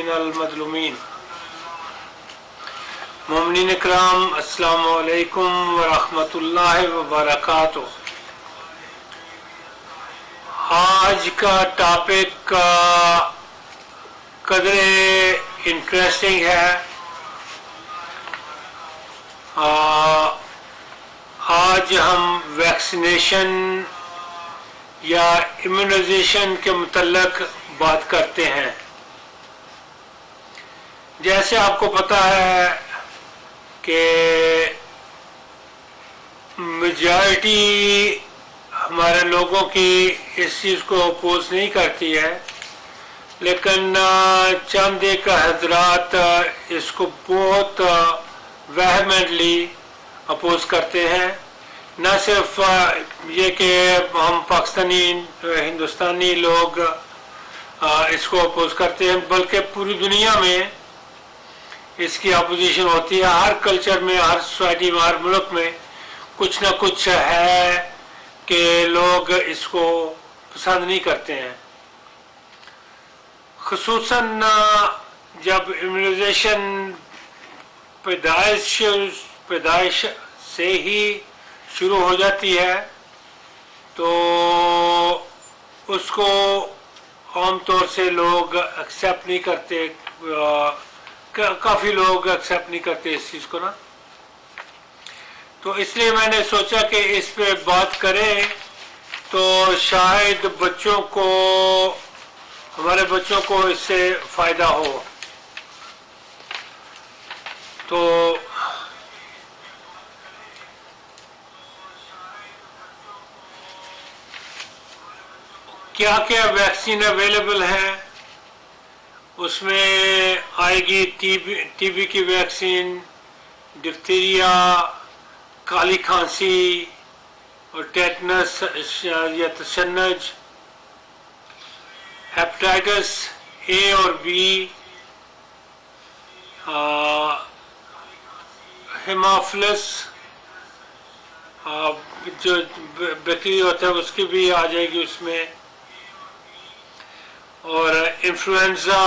मिनल मज़लूमीन। मोमिनीन इकराम, अस्सलामु अलैकुम व रहमतुल्लाहि व बरकातुहू। आज का टॉपिक कदरे इंटरेस्टिंग है। आज हम वैक्सीनेशन या इम्यूनाइजेशन के मुतल्लक बात करते हैं। जैसे आपको पता है कि मेजॉरिटी हमारे लोगों की इस चीज़ को अपोज नहीं करती है, लेकिन चंद एक हजरात इसको बहुत वेहमेंटली अपोज करते हैं। न सिर्फ ये कि हम पाकिस्तानी हिंदुस्तानी लोग इसको अपोज करते हैं, बल्कि पूरी दुनिया में इसकी अपोजिशन होती है। हर कल्चर में, हर सोसाइटी में, हर मुल्क में कुछ ना कुछ है कि लोग इसको पसंद नहीं करते हैं। ख़ुसूसन जब इम्यूनाइजेशन पैदाइश से ही शुरू हो जाती है तो उसको आमतौर से लोग एक्सेप्ट नहीं करते। काफ़ी लोग एक्सेप्ट नहीं करते इस चीज़ को ना। तो इसलिए मैंने सोचा कि इस पे बात करें तो शायद हमारे बच्चों को इससे फ़ायदा हो। तो क्या क्या वैक्सीन अवेलेबल है, उसमें आएगी टीबी की वैक्सीन, डिप्थीरिया, काली खांसी और टेटनस या तशन्नुज, हेपेटाइटिस ए और बी, हेमोफिलस जो बैक्टीरिया होता है उसकी भी आ जाएगी उसमें, और influenza,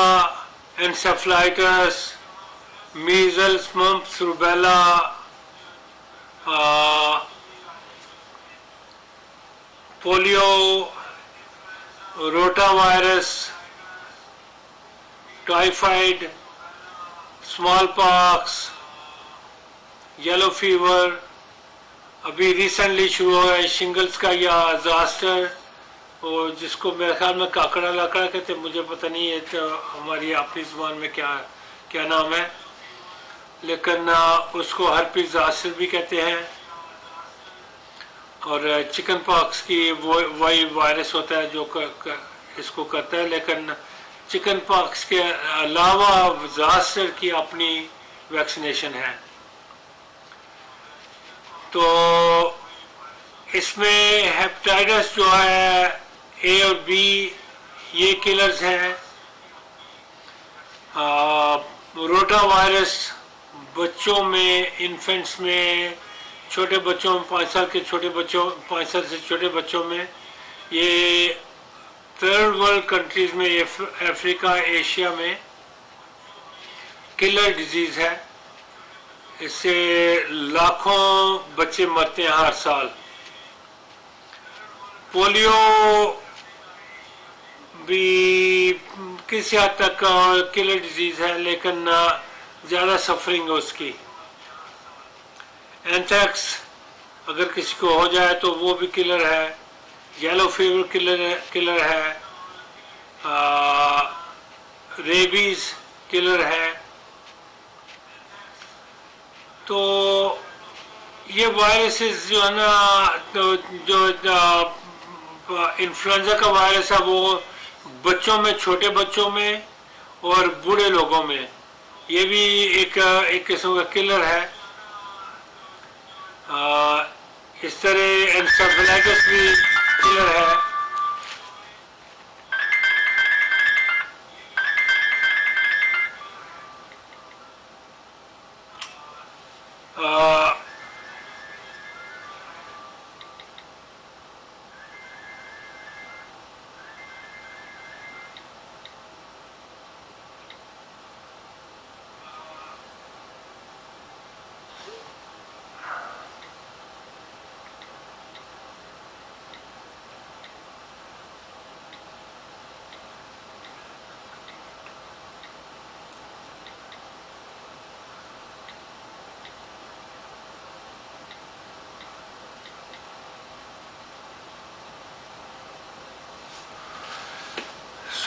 encephalitis, measles, mumps, rubella, polio, rota virus, typhoid, small pox, yellow fever, अभी रिसेंटली शुरू हुआ है शिंगल्स का या ज़ास्टर, और जिसको मेरे ख्याल में काकड़ा लाकड़ा कहते, मुझे पता नहीं है तो हमारी अपनी ज़ुबान में क्या नाम है, लेकिन उसको हर्पीस ज़ास्टर भी कहते हैं। और चिकन पॉक्स की वही वायरस होता है जो इसको करता है, लेकिन चिकन पॉक्स के अलावा ज़ास्टर की अपनी वैक्सीनेशन है। तो इसमें हेपेटाइटिस जो है ए और बी, ये किलर्स हैं। रोटा वायरस बच्चों में, इन्फेंट्स में, छोटे बच्चों में, 5 साल से छोटे बच्चों में, ये थर्ड वर्ल्ड कंट्रीज़ में, अफ्रीका, एशिया में किलर डिजीज़ है। इससे लाखों बच्चे मरते हैं हर साल। पोलियो भी किसी हद तक किलर डिजीज़ है, लेकिन ज़्यादा सफरिंग है उसकी। एंथ्रैक्स अगर किसी को हो जाए तो वो भी किलर है। येलो फीवर किलर है। रेबीज़ किलर है। तो ये वायरसेस जो है ना, तो जो इन्फ्लुएंजा का वायरस है वो बच्चों में, छोटे बच्चों में और बूढ़े लोगों में, ये भी एक किस्म का किलर है। इस तरह एन्सेफेलाइटिस भी किलर है।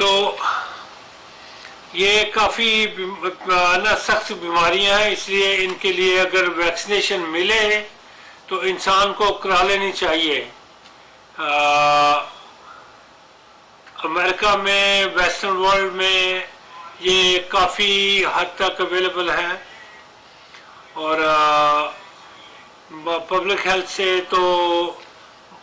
सो ये काफ़ी ना सख्त बीमारियां हैं, इसलिए इनके लिए अगर वैक्सीनेशन मिले तो इंसान को करा लेनी चाहिए। अमेरिका में, वेस्टर्न वर्ल्ड में ये काफ़ी हद तक अवेलेबल है और पब्लिक हेल्थ से तो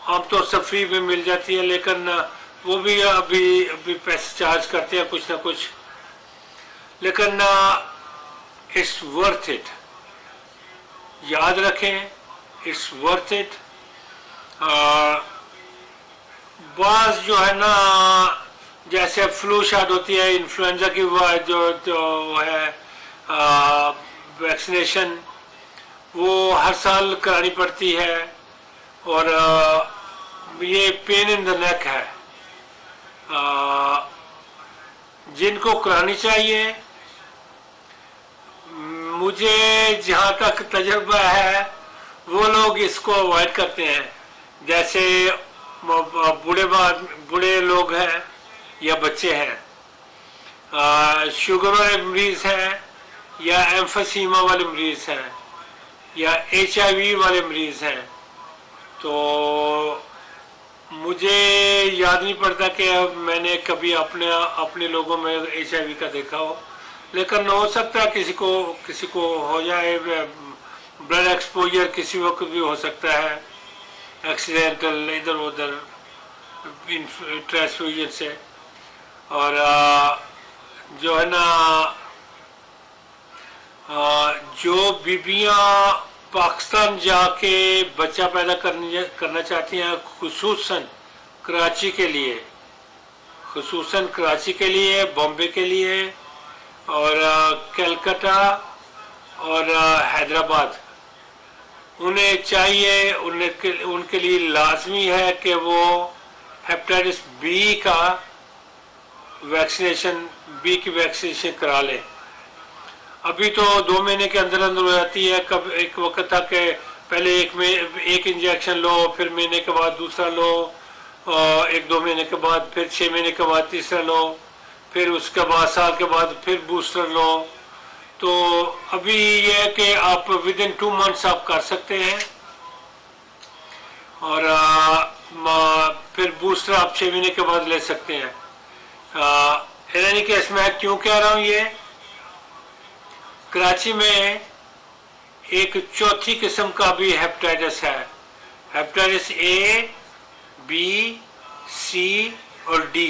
आमतौर से फ्री में मिल जाती है, लेकिन वो भी अभी पैसे चार्ज करते हैं कुछ ना कुछ, लेकिन इट्स वर्थ इट। याद रखें, इट्स वर्थ इट। बास जो है ना, जैसे फ्लू शॉट होती है, इन्फ्लुएंजा की जो है वैक्सीनेशन, वो हर साल करानी पड़ती है और ये पेन इन द नेक है। जिनको करानी चाहिए, मुझे जहाँ तक तजुर्बा है, वो लोग इसको अवॉइड करते हैं। जैसे बूढ़े लोग हैं या बच्चे हैं, शुगर वाले मरीज हैं या एम्फीसीमा वाले मरीज हैं या HIV वाले मरीज हैं। तो मुझे याद नहीं पड़ता कि मैंने कभी अपने लोगों में HIV का देखा हो, लेकिन हो सकता है किसी को हो जाए। ब्लड एक्सपोजर किसी वक्त भी हो सकता है, एक्सीडेंटल इधर उधर ट्रांसफ्यूजन से। और जो है ना, जो बीबियां पाकिस्तान जाके बच्चा पैदा करना चाहती हैं, खुसूसन कराची के लिए, बॉम्बे के लिए और कलकत्ता और हैदराबाद, उन्हें चाहिए, उनके लिए लाजमी है कि वो हेपेटाइटिस बी की वैक्सीनेशन करा लें। अभी तो 2 महीने के अंदर अंदर हो जाती है। कब एक वक्त था कि पहले एक इंजेक्शन लो, फिर महीने के बाद दूसरा लो, 1-2 महीने के बाद फिर 6 महीने के बाद तीसरा लो, फिर उसके बाद साल के बाद फिर बूस्टर लो। तो अभी यह है कि आप विद इन 2 मंथ्स आप कर सकते हैं और फिर बूस्टर आप 6 महीने के बाद ले सकते हैं। यानी कि मैं क्यों कह रहा हूँ, ये कराची में एक चौथी किस्म का भी हेपेटाइटिस है, हेपेटाइटिस A, B, C और D।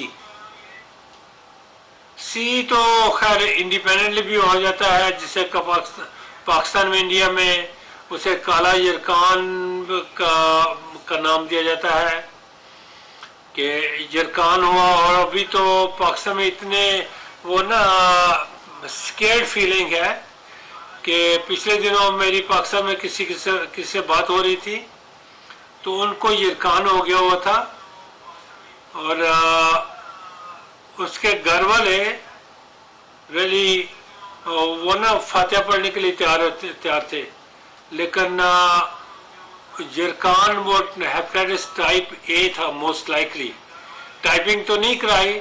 C तो खैर इंडिपेंडेंटली भी हो जाता है, जिसे पाकिस्तान में, इंडिया में उसे काला यरकान का नाम दिया जाता है कि यरकान हुआ। और अभी तो पाकिस्तान में इतने वो ना स्केर्ड फीलिंग है कि पिछले दिनों मेरी पाकिस्तान में किसी से बात हो रही थी, तो उनको यरकान हो गया हुआ था और उसके घर वाले रियली वो ना फातिहा पढ़ने के लिए तैयार थे, लेकिन यरकान वो हेपेटाइटिस टाइप A था मोस्ट लाइकली। टाइपिंग तो नहीं कराई,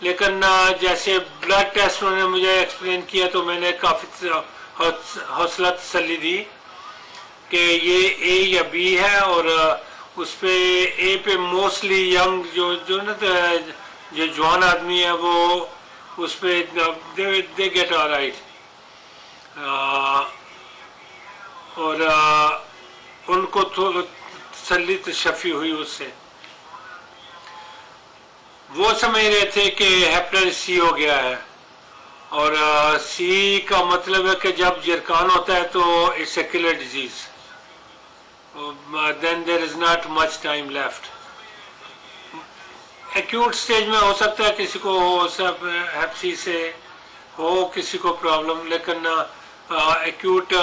लेकिन जैसे ब्लड टेस्ट उन्होंने मुझे एक्सप्लेन किया तो मैंने काफ़ी हौसला तसल्ली दी कि ये A या B है। और उस पे A पे मोस्टली यंग जो ना जो जवान आदमी है, वो उस पे दे गेट ऑलराइट। और उनको तो तसल्ली तशफ़ी हुई उससे। वो समझ रहे थे कि हेपेटाइटिस C हो गया है, और C का मतलब है कि जब यरकान होता है तो it's a killer disease, then there is not much time left. Acute stage में हो सकता है किसी को सब हेप C से हो किसी को प्रॉब्लम, लेकिन एक्यूट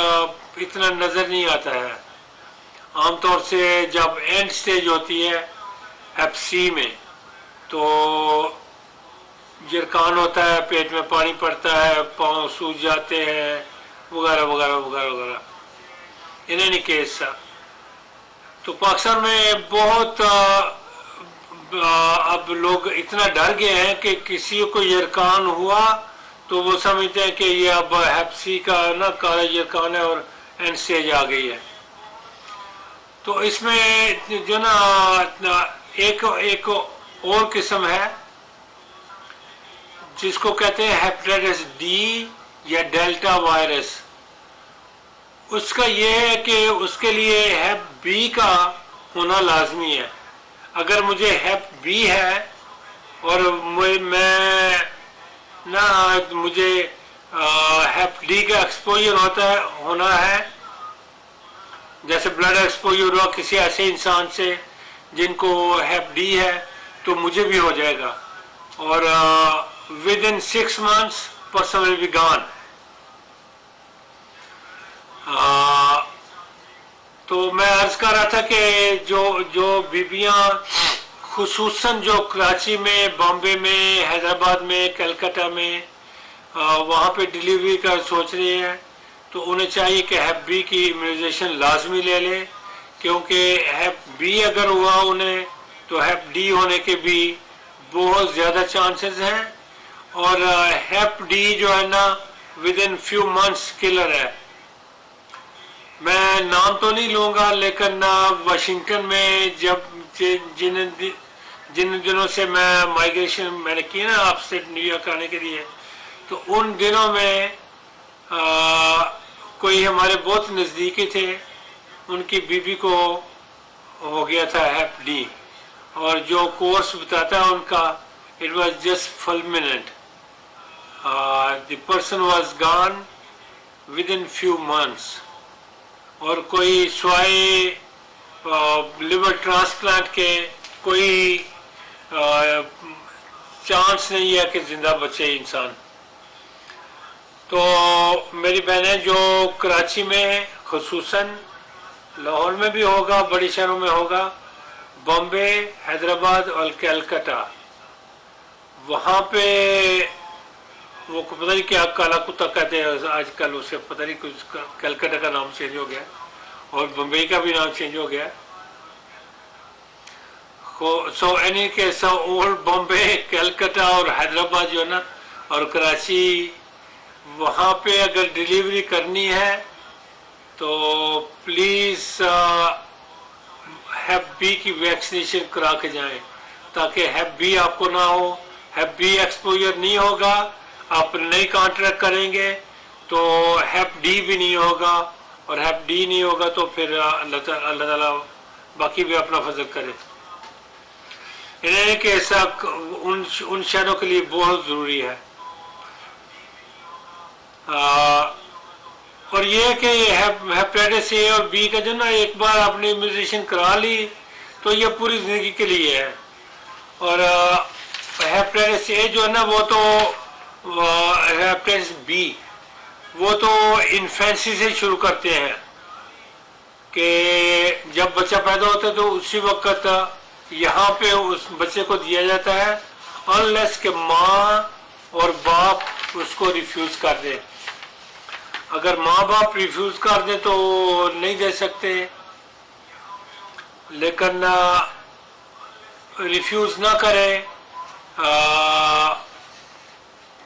इतना नज़र नहीं आता है। आमतौर से जब एंड स्टेज होती है हेप C में, तो यरकान होता है, पेट में पानी पड़ता है, पाँव सूज जाते हैं, वगैरह वगैरह वगैरह वगैरह। इन एनी केस तो पाकिस्तान में बहुत अब लोग इतना डर गए हैं कि किसी को यरकान हुआ तो वो समझते हैं कि ये अब हेप सी का ना काला यरकान है और एंड स्टेज आ गई है। तो इसमें जो ना एक एक और किस्म है जिसको कहते हैं हेपेटाइटिस डी या डेल्टा वायरस। उसका ये है कि उसके लिए हेप बी का होना लाजमी है। अगर मुझे हेप बी है और मैं ना मुझे हेप डी का एक्सपोजर होना है, जैसे ब्लड एक्सपोजर हुआ किसी ऐसे इंसान से जिनको हेप डी है, तो मुझे भी हो जाएगा और with in 6 months person will be gone. तो मैं अर्ज कर रहा था कि जो बीबियां खुसूसन जो कराची में, बॉम्बे में, हैदराबाद में, कलकत्ता में वहाँ पे डिलीवरी का सोच रही हैं, तो उन्हें चाहिए कि हेप बी की इम्यूनाइजेशन लाजमी ले लें, क्योंकि हेप बी अगर हुआ उन्हें तो हेप डी होने के भी बहुत ज़्यादा चांसेस हैं। और हेप डी जो है ना with in few months killer है। मैं नाम तो नहीं लूँगा, लेकिन वाशिंगटन में जब जिन दिनों से मैं माइग्रेशन मैंने की ना आपसे न्यूयॉर्क आने के लिए, तो उन दिनों में कोई हमारे बहुत नज़दीकी थे, उनकी बीबी को हो गया था हेप डी, और जो कोर्स बताता है उनका, it was just fulminant. The person was gone with in few months, और कोई स्वाई लिवर ट्रांसप्लांट के कोई चांस नहीं है कि जिंदा बचे इंसान। तो मेरी बहनें जो कराची में, खुसूसन लाहौर में भी होगा, बड़ी शहरों में होगा, बॉम्बे, हैदराबाद और कलकत्ता, वहाँ पे वो पता नहीं क्या काला कुत्ता कहते हैं आजकल, उसे पता नहीं कुछ कलकत्ता का नाम चेंज हो गया और बम्बई का भी नाम चेंज हो गया। So any case old Bombay, Calcutta और हैदराबाद जो है ना और कराची, वहाँ पे अगर डिलीवरी करनी है तो प्लीज़ हेप बी की वैक्सीनेशन करा के जाएं, ताकि हेप बी आपको ना हो। हेप बी एक्सपोजर नहीं होगा, आप नहीं कॉन्ट्रैक्ट करेंगे तो हेप डी भी नहीं होगा, और हेप डी नहीं होगा तो फिर अल्लाह ताला बाकी भी अपना फजल करे। इन्हें कि ऐसा उन शहरों के लिए बहुत ज़रूरी है। और ये है कि हेपेटाइटिस ए और बी का जो ना एक बार आपने इम्यूनाइजेशन करा ली तो ये पूरी ज़िंदगी के लिए है। और हेपेटाइटिस ए जो है ना वो तो हेपेटाइटिस बी वो तो इन्फेंसी से शुरू करते हैं कि जब बच्चा पैदा होता है तो उसी वक्त यहाँ पे उस बच्चे को दिया जाता है, अनलेस के माँ और बाप उसको रिफ्यूज़ कर दे। अगर माँ बाप रिफ्यूज़ कर दे तो नहीं दे सकते, लेकिन रिफ्यूज़ ना करें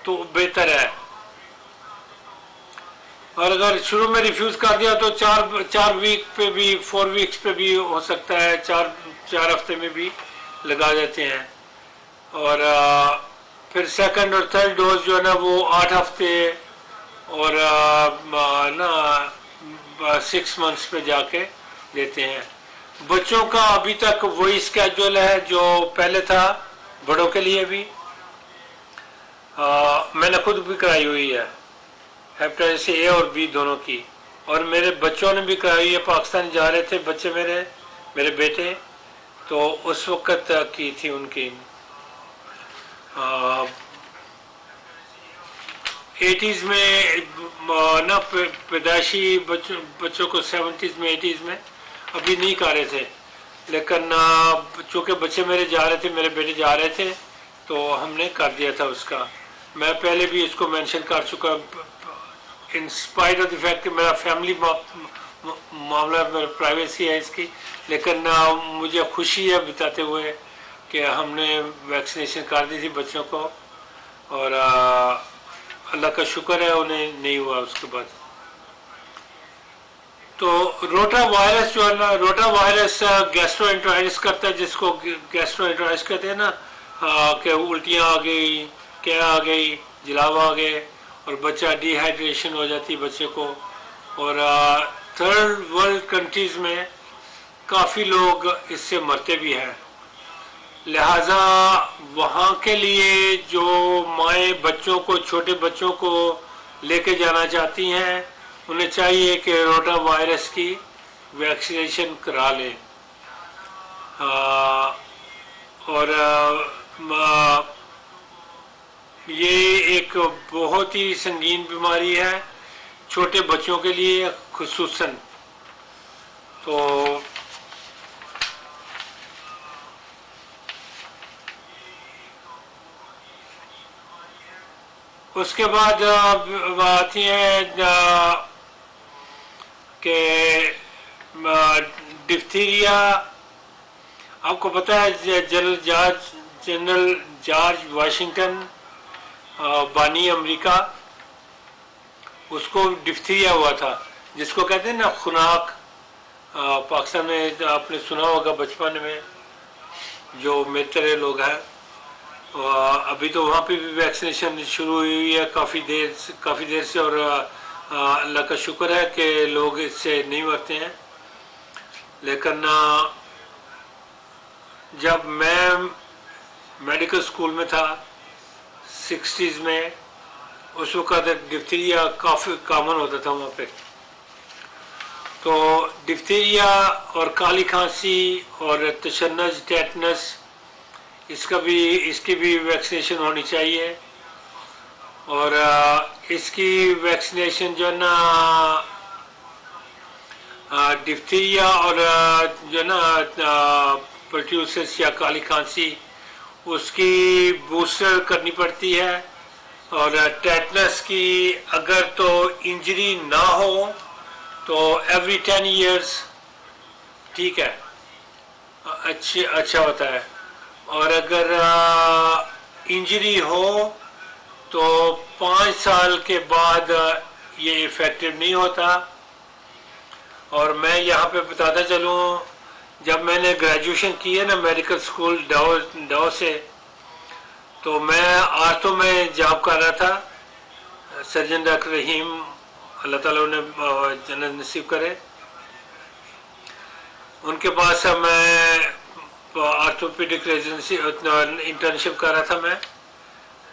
तो बेहतर है। और अगर शुरू में रिफ्यूज़ कर दिया तो 4 वीक पे भी, 4 वीक्स पे भी हो सकता है, 4 हफ्ते में भी लगा देते हैं। और फिर सेकंड और थर्ड डोज जो है ना वो 8 हफ्ते और ना 6 मंथ्स पे जाके देते हैं। बच्चों का अभी तक वही स्केड्यूल है जो पहले था, बड़ों के लिए भी। मैंने खुद भी कराई हुई है हेपेटाइटिस ए और बी दोनों की, और मेरे बच्चों ने भी कराई हुई है। पाकिस्तान जा रहे थे बच्चे मेरे बेटे, तो उस वक्त की थी उनकी। 80s में ना पैदाइशी बच्चों को 70s में 80s में अभी नहीं कर रहे थे, लेकिन चूँकि बच्चे मेरे जा रहे थे, मेरे बेटे जा रहे थे, तो हमने कर दिया था उसका। मैं पहले भी इसको मेंशन कर चुका, in spite of the fact कि मेरा फैमिली मामला, मेरा प्राइवेसी है इसकी, लेकिन मुझे खुशी है बताते हुए कि हमने वैक्सीनेशन कर दी थी बच्चों को, और अल्लाह का शुक्र है उन्हें नहीं हुआ उसके बाद। तो रोटा वायरस जो है ना, रोटा वायरस गैस्ट्रोएंटेराइटिस करता है, जिसको गैस्ट्रोएंटेराइटिस कहते हैं ना, कि उल्टियाँ आ गई, क्या आ गई, जलावा आ गए, और बच्चा डिहाइड्रेशन हो जाती है बच्चे को। और थर्ड वर्ल्ड कंट्रीज़ में काफ़ी लोग इससे मरते भी हैं। लिहाजा वहाँ के लिए जो माएँ बच्चों को, छोटे बच्चों को लेके जाना चाहती हैं, उन्हें चाहिए कि रोटा वायरस की वैक्सीनेशन करा लें। और ये एक बहुत ही संगीन बीमारी है छोटे बच्चों के लिए खुसूसन। तो उसके बाद आती है कि डिप्थीरिया। आपको पता है जनरल जॉर्ज वाशिंगटन, बानी अमेरिका, उसको डिप्थीरिया हुआ था, जिसको कहते हैं ना खुनाक। पाकिस्तान में आपने सुना होगा बचपन में, जो मेरे तरह लोग हैं। अभी तो वहाँ पे भी वैक्सीनेशन शुरू हुई है काफ़ी देर से, और अल्लाह का शुक्र है कि लोग इससे नहीं मरते हैं। लेकिन जब मैं मेडिकल स्कूल में था 60s में, उस वक़्त डिप्थीरिया काफ़ी कॉमन होता था वहाँ पे। तो डिप्थीरिया और काली खांसी और तशन्नुज, टेटनस, इसकी भी वैक्सीनेशन होनी चाहिए। और इसकी वैक्सीनेशन जो है ना, डिप्थीरिया और जो है ना पर्ट्यूसिस या काली खांसी, उसकी बूस्टर करनी पड़ती है। और टेटनस की अगर तो इंजरी ना हो तो एवरी 10 years ठीक है, अच्छा होता है। और अगर इंजरी हो तो 5 साल के बाद ये इफ़ेक्टिव नहीं होता। और मैं यहाँ पे बताता चलूँ, जब मैंने ग्रेजुएशन की है ना मेडिकल स्कूल डाउ से, तो मैं आर्थो में जॉब कर रहा था। सर्जन डॉक्टर रहीम, अल्लाह ताला उन्हें जन्नत नसीब करे, उनके पास मैं आर्थोपेडिक रेजिडेंसी इंटर्नशिप कर रहा था मैं।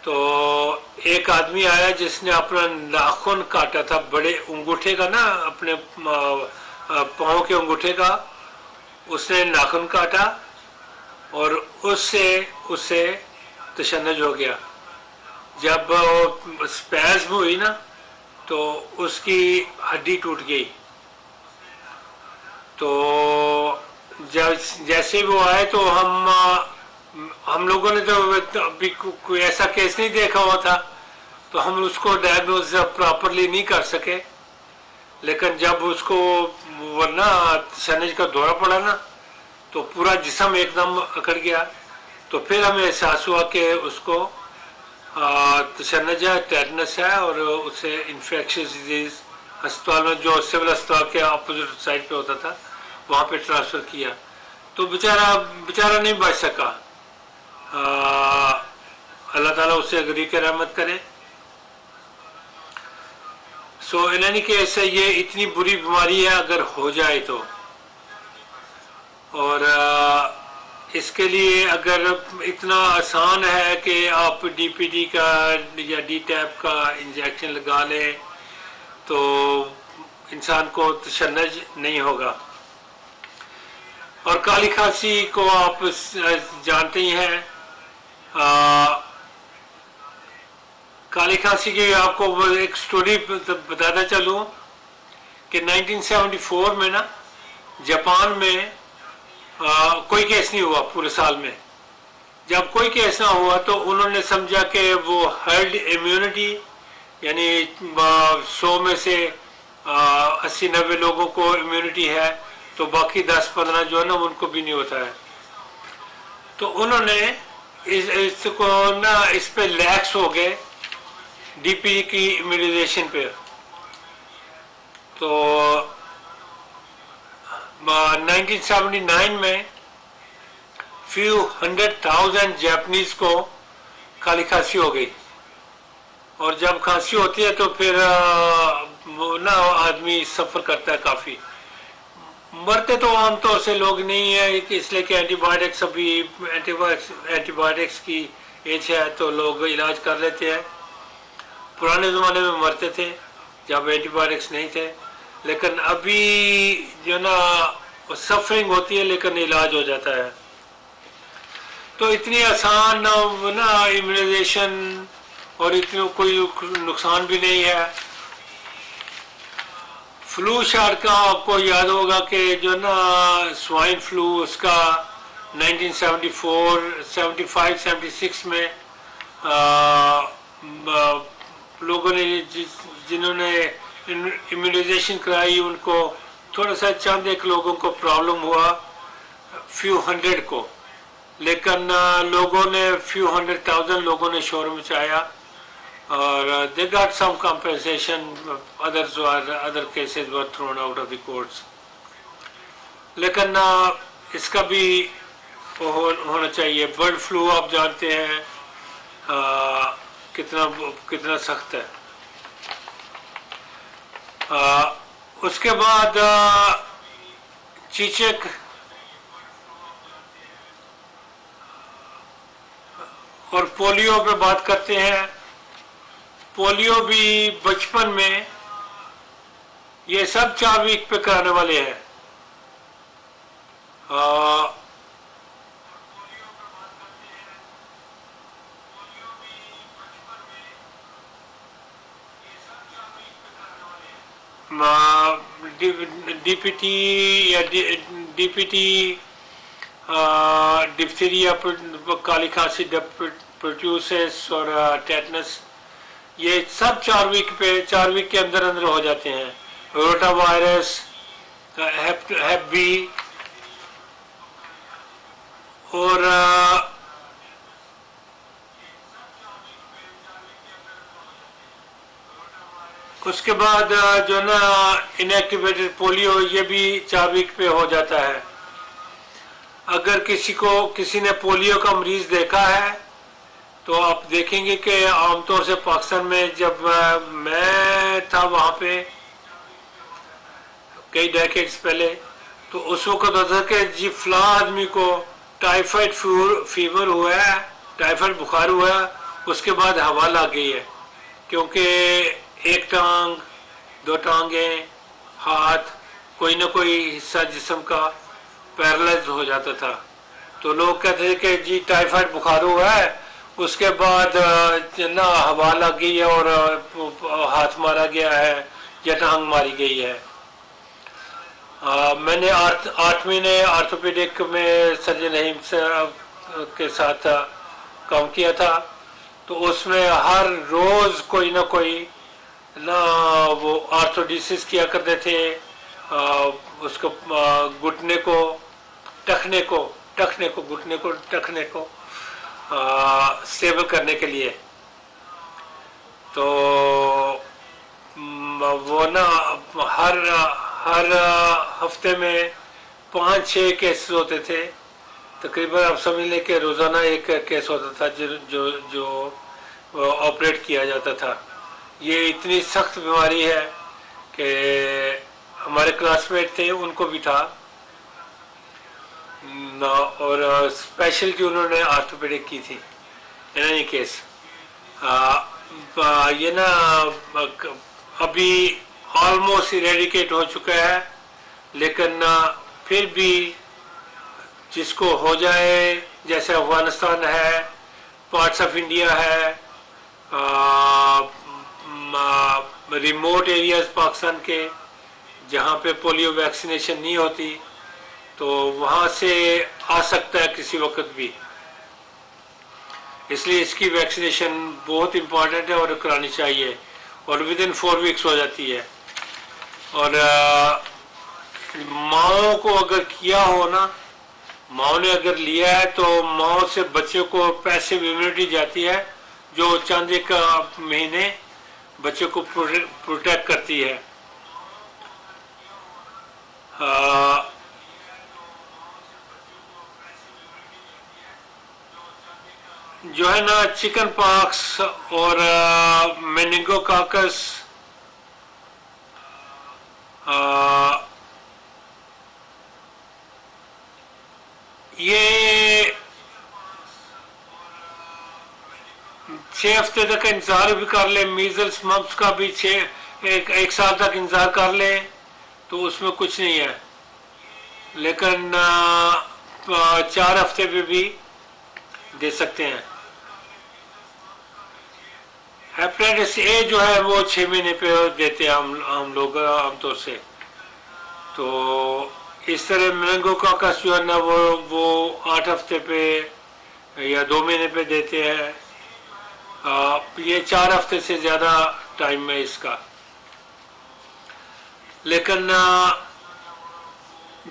तो एक आदमी आया जिसने अपना नाखून काटा था, बड़े अंगूठे का ना, अपने पाँव के अंगूठे का उसने नाखून काटा, और उससे तशन्नुज हो गया। जब स्पैज़्म हुई ना, तो उसकी हड्डी टूट गई। तो जैसे वो आए तो हम लोगों ने तो अभी कोई ऐसा केस नहीं देखा हुआ था, तो हम उसको डायग्नोज प्रॉपरली नहीं कर सके। लेकिन जब उसको वरना तशन्नुज का दौरा पड़ा ना, तो पूरा जिस्म एकदम अकड़ गया। तो फिर हमें एहसास हुआ कि उसको तशन्नुज है, टेटनस है, और उसे इन्फेक्शियस डिजीज़ अस्पताल में, जो सिविल अस्पताल के अपोजिट साइड पे होता था, वहाँ पे ट्रांसफ़र किया। तो बेचारा नहीं बच सका। अल्लाह ताला उसे गरी के रहमत करे। सो इन एनी केस ये इतनी बुरी बीमारी है अगर हो जाए तो। और इसके लिए अगर इतना आसान है कि आप डीपीटी का या डी टैप का इंजेक्शन लगा लें, तो इंसान को तशन्नुज नहीं होगा। और काली खांसी को आप जानते ही हैं। काली खांसी की आपको एक स्टोरी बताता चलूँ कि 1974 में ना जापान में कोई केस नहीं हुआ पूरे साल में। जब कोई केस ना हुआ तो उन्होंने समझा कि वो हर्ड इम्यूनिटी, यानी 100 में से 80-90 लोगों को इम्यूनिटी है, तो बाकी 10-15 जो है ना उनको भी नहीं होता है। तो उन्होंने इसको ना इस पे लैक्स हो गए डीपी की इम्यूनाइजेशन पे। तो 1979 में फ्यू 100,000 जापानीज को काली खांसी हो गई। और जब खांसी होती है तो फिर वो ना आदमी सफ़र करता है काफ़ी। मरते तो आमतौर से लोग नहीं है, इसलिए कि एंटीबायोटिक्स अभी एंटीबायोटिक्स की एज है तो लोग इलाज कर लेते हैं। पुराने ज़माने में मरते थे जब एंटीबायोटिक्स नहीं थे, लेकिन अभी जो ना सफरिंग होती है लेकिन इलाज हो जाता है। तो इतनी आसान ना इम्यूनाइजेशन और इतने कोई नुकसान भी नहीं है। फ्लू शॉट का आपको याद होगा कि जो ना स्वाइन फ्लू उसका 1974, 75, 76 में लोगों ने जिन्होंने इम्यूनाइजेशन कराई उनको थोड़ा सा चंद एक लोगों को प्रॉब्लम हुआ, फ्यू 100 को, लेकिन लोगों ने फ्यू 100,000 लोगों ने शोर मचाया और they got some compensation. Other cases were thrown out of the courts. लेकिन इसका भी होना चाहिए। बर्ड फ्लू आप जानते हैं कितना सख्त है। उसके बाद चीचक और पोलियो पे बात करते हैं। पोलियो भी बचपन में, ये सब 4 वीक पे कराने वाले हैं। डीपीटी या डीपीटी, डिप्थीरिया, काली खांसी, प्रोट्यूसिस और टेटनस, ये सब 4 वीक के अंदर अंदर हो जाते हैं। रोटा वायरस, हेप बी और उसके बाद जो ना इनएक्टिवेटेड पोलियो, ये भी 4 वीक पे हो जाता है। अगर किसी ने पोलियो का मरीज देखा है तो आप देखेंगे कि आमतौर से पाकिस्तान में जब मैं था वहाँ पे कई डेकेड्स पहले, तो उस वक्त होता था कि जी फला आदमी को टाइफाइड फीवर हुआ है, टाइफाइड बुखार हुआ है, उसके बाद हवा लग गई है, क्योंकि एक टांग, 2 टांगें, हाथ, कोई ना कोई हिस्सा जिस्म का पैरालाइज हो जाता था। तो लोग कहते थे कि जी टाइफाइड बुखार हुआ है, उसके बाद ना हवा लग गई है और हाथ मारा गया है या टांग मारी गई है। मैंने 8 महीने आर्थोपेडिक में सर्जन रहीम के साथ काम किया था, तो उसमें हर रोज़ कोई ना कोई ना वो आर्थोडिसिस किया करते थे, उसको घुटने को टखने को स्टेबल करने के लिए। तो वो ना हर हफ्ते में 5-6 केसेस होते थे तकरीबन। आप समझ लें कि रोज़ाना एक केस होता था जो ऑपरेट किया जाता था। ये इतनी सख्त बीमारी है कि हमारे क्लासमेट थे उनको भी था और स्पेशलिटी उन्होंने आर्थोपेडिक की थी। इन एनी केस ये ना अभी ऑलमोस्ट इरेडिकेट हो चुका है, लेकिन फिर भी जिसको हो जाए, जैसे अफगानिस्तान है, पार्ट्स ऑफ इंडिया है, रिमोट एरियाज पाकिस्तान के जहाँ पे पोलियो वैक्सीनेशन नहीं होती, तो वहाँ से आ सकता है किसी वक्त भी। इसलिए इसकी वैक्सीनेशन बहुत इम्पॉर्टेंट है और करानी चाहिए, और विद इन 4 वीक्स हो जाती है। और माओं को अगर किया हो ना माँ ने अगर लिया है तो माँ से बच्चे को पैसिव इम्यूनिटी जाती है जो चंद एक महीने बच्चे को प्रोटेक्ट करती है। जो है ना चिकन पॉक्स और मेनिंगोकाकस, ये 6 हफ्ते तक इंतजार भी कर ले, मीजल्स मम्प्स का भी एक साल तक इंतजार कर ले तो उसमें कुछ नहीं है। लेकिन 4 हफ्ते पे भी दे सकते हैं। हेपेटाइटिस ए जो है वो 6 महीने पे देते हैं हम लोग आमतौर से। तो इस तरह मेनिंगोकाकस जो है ना वो 8 हफ्ते पे या 2 महीने पे देते हैं। ये 4 हफ्ते से ज़्यादा टाइम है इसका। लेकिन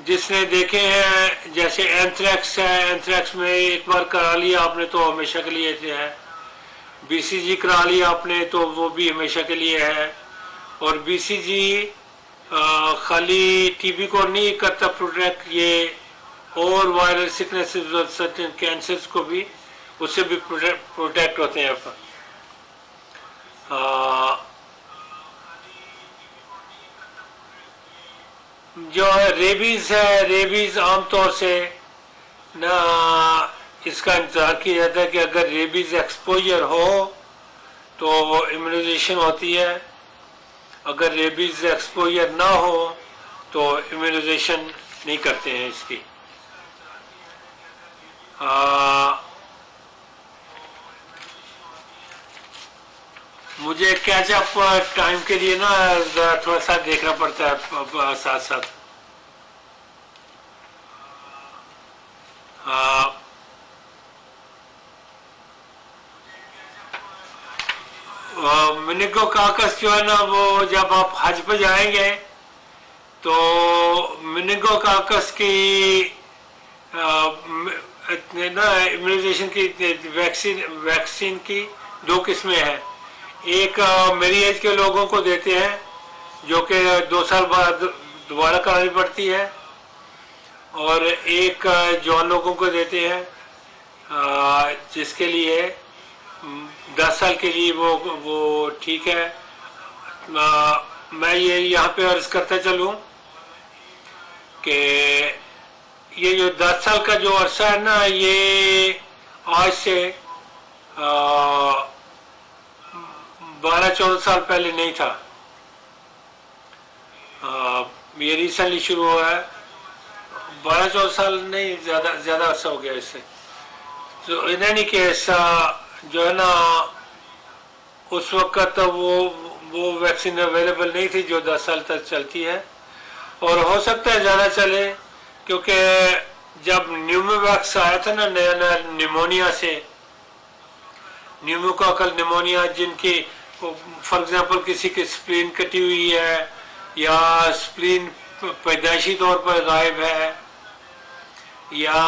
जिसने देखे हैं जैसे एंथ्रैक्स है, एंथ्रैक्स में एक बार करा लिया आपने तो हमेशा के लिए है। बीसीजी करा लिया आपने तो वो भी हमेशा के लिए है। और बीसीजी खाली टीबी को नहीं करता प्रोटेक्ट, ये और वायरल सिकनेसेस और सर्टेन कैंसर्स को भी उससे भी प्रोटेक्ट होते हैं। जो है रेबीज है, रेबीज आमतौर से ना इसका इंतजार किया जाता है कि अगर रेबीज एक्सपोजर हो तो इम्यूनाइजेशन होती है, अगर रेबीज एक्सपोजर ना हो तो इम्यूनाइजेशन नहीं करते हैं इसकी। मुझे कैच अप टाइम के लिए ना थोड़ा सा देखना पड़ता है साथ साथ। मेनिंगोकाकस जो है ना वो जब आप हज पे जाएंगे तो मेनिंगोकाकस की ना इम्यूनाइजेशन की वैक्सीन की 2 किस्में हैं। एक मेरी एज के लोगों को देते हैं जो कि 2 साल बाद दोबारा करानी पड़ती है, और एक जवान लोगों को देते हैं जिसके लिए 10 साल के लिए वो ठीक है। मैं ये यहाँ पे अर्ज करता चलूँ कि ये जो 10 साल का जो अरसा है ना, ये आज से 12-14 साल पहले नहीं था। ये रिसेंटली शुरू हुआ है। 12-14 साल नहीं, ज़्यादा अरसा हो गया इससे। तो इन एनी केस जो है ना उस वक्त वो वैक्सीन अवेलेबल नहीं थी जो 10 साल तक चलती है, और हो सकता है ज़्यादा चले क्योंकि जब न्यूमोवैक्स आया था ना नया नया निमोनिया से, न्यूमोकोकल निमोनिया जिनकी फॉर एग्जांपल किसी की स्प्लीन कटी हुई है या स्प्लीन पैदाइशी तौर पर गायब है या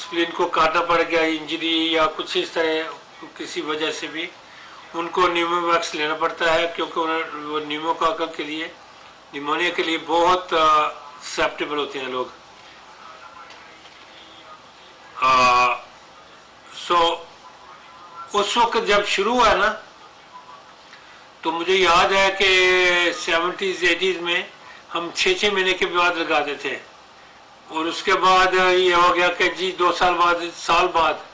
स्प्लीन को काटना पड़ गया इंजरी या कुछ इस तरह किसी वजह से भी उनको न्यूमोवैक्स लेना पड़ता है, क्योंकि वो न्यूमोकोकल के लिए, निमोनिया के लिए बहुत ससेप्टेबल होते हैं लोग। उस वक्त जब शुरू हुआ ना तो मुझे याद है कि 70s 80s में हम 6-6 महीने के बाद लगाते थे, और उसके बाद ये हो गया कि जी 2 साल बाद, साल बाद,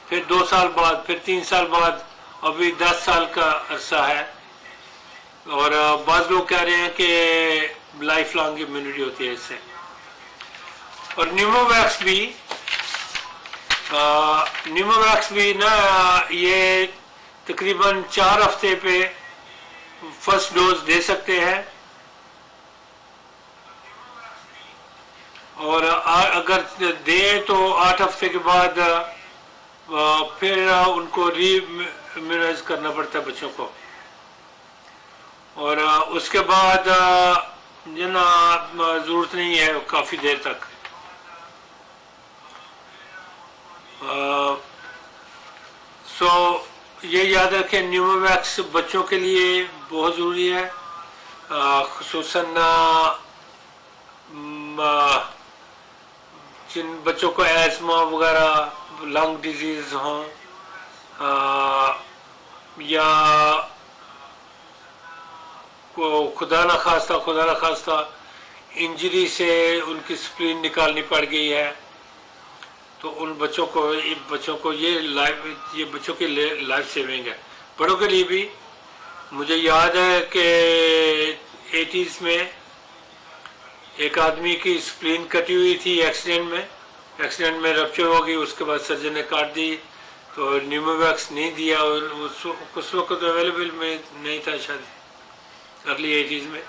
फिर 2 साल बाद, फिर 3 साल बाद, अभी 10 साल का अरसा है। और बाज़ लोग कह रहे हैं कि लाइफ लॉन्ग इम्यूनिटी होती है इससे। और न्यूमोवैक्स भी ना ये तकरीबन 4 हफ्ते पे फर्स्ट डोज दे सकते हैं, और अगर दे तो 8 हफ्ते के बाद फिर उनको री-इम्यूनाइज करना पड़ता है बच्चों को। और उसके बाद जो ना ज़रूरत नहीं है काफ़ी देर तक। सो ये याद रखें, न्यूमोवैक्स बच्चों के लिए बहुत ज़रूरी है, खुसूसन जिन बच्चों को एस्मा वगैरह लंग डिजीज़ हों, या को खुदा न खास्ता इंजरी से उनकी स्प्लीन निकालनी पड़ गई है, तो उन बच्चों को ये बच्चों की लाइफ सेविंग है। बड़ों के लिए भी मुझे याद है कि 80s में एक आदमी की स्प्लीन कटी हुई थी एक्सीडेंट में रप्चर हो गई, उसके बाद सर्जन ने काट दी, तो न्यूमोवैक्स नहीं दिया, और उस वक्त तो अवेलेबल में नहीं था शायद, अर्ली 80s में।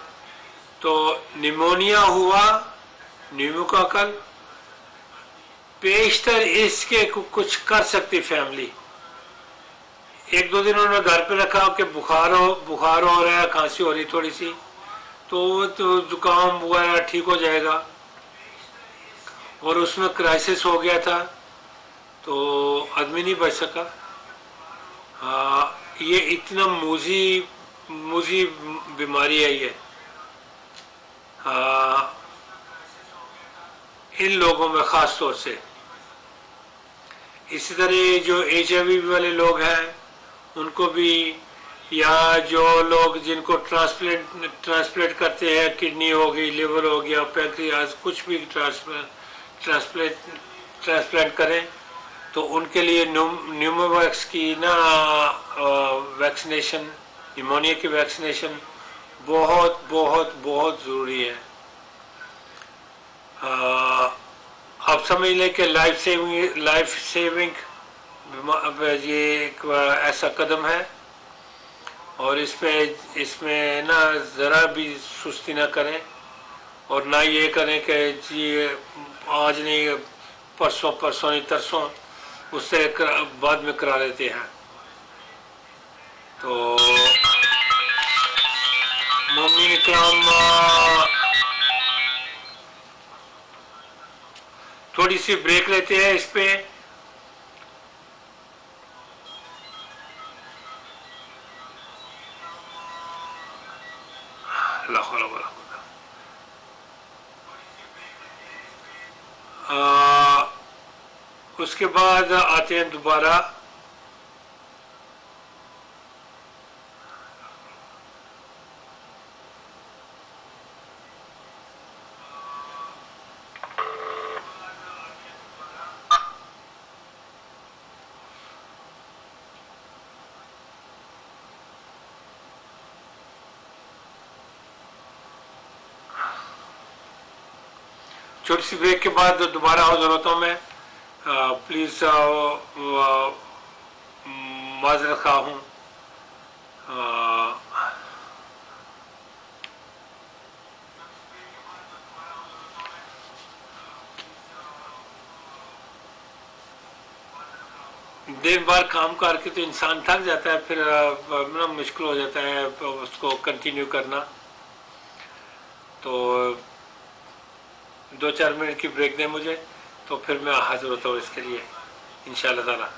तो निमोनिया हुआ, न्यूमोकॉकल, पेशतर इसके कुछ कर सकती फैमिली। 1-2 दिन उन्होंने घर पे रखा कि बुखार हो रहा है, खांसी हो रही थोड़ी सी, तो जुकाम वगैरह ठीक हो जाएगा, और उसमें क्राइसिस हो गया था, तो आदमी नहीं बच सका। ये इतना मूजी बीमारी है ये। इन लोगों में ख़ास तौर से, इसी तरह जो HIV वाले लोग हैं उनको भी, या जो लोग जिनको ट्रांसप्लांट करते हैं, किडनी हो गई, लिवर हो गया, पैंक्रियाज, कुछ भी ट्रांसप्लांट करें, तो उनके लिए न्यूमोवैक्स की वैक्सीनेशन, निमोनिया की वैक्सीनेशन बहुत बहुत बहुत ज़रूरी है। आप समझ लें कि लाइफ सेविंग ये एक ऐसा कदम है, और इसमें ना ज़रा भी सुस्ती ना करें, और ना ये करें कि जी आज नहीं परसों नहीं तरसों, उससे बाद में करा लेते हैं। तो मोमिन इकराम, थोड़ी सी ब्रेक लेते हैं इस पे। उसके बाद आते हैं दोबारा छोटी सी ब्रेक के बाद दोबारा हाजिर होता हूँ मैं। प्लीज़ माजरत खा हूँ। दिन भर काम करके तो इंसान थक जाता है, फिर ना मुश्किल हो जाता है उसको कंटिन्यू करना। तो 2-4 मिनट की ब्रेक दें मुझे, तो फिर मैं हाजिर होता हूँ इसके लिए इंशाअल्लाह ताला।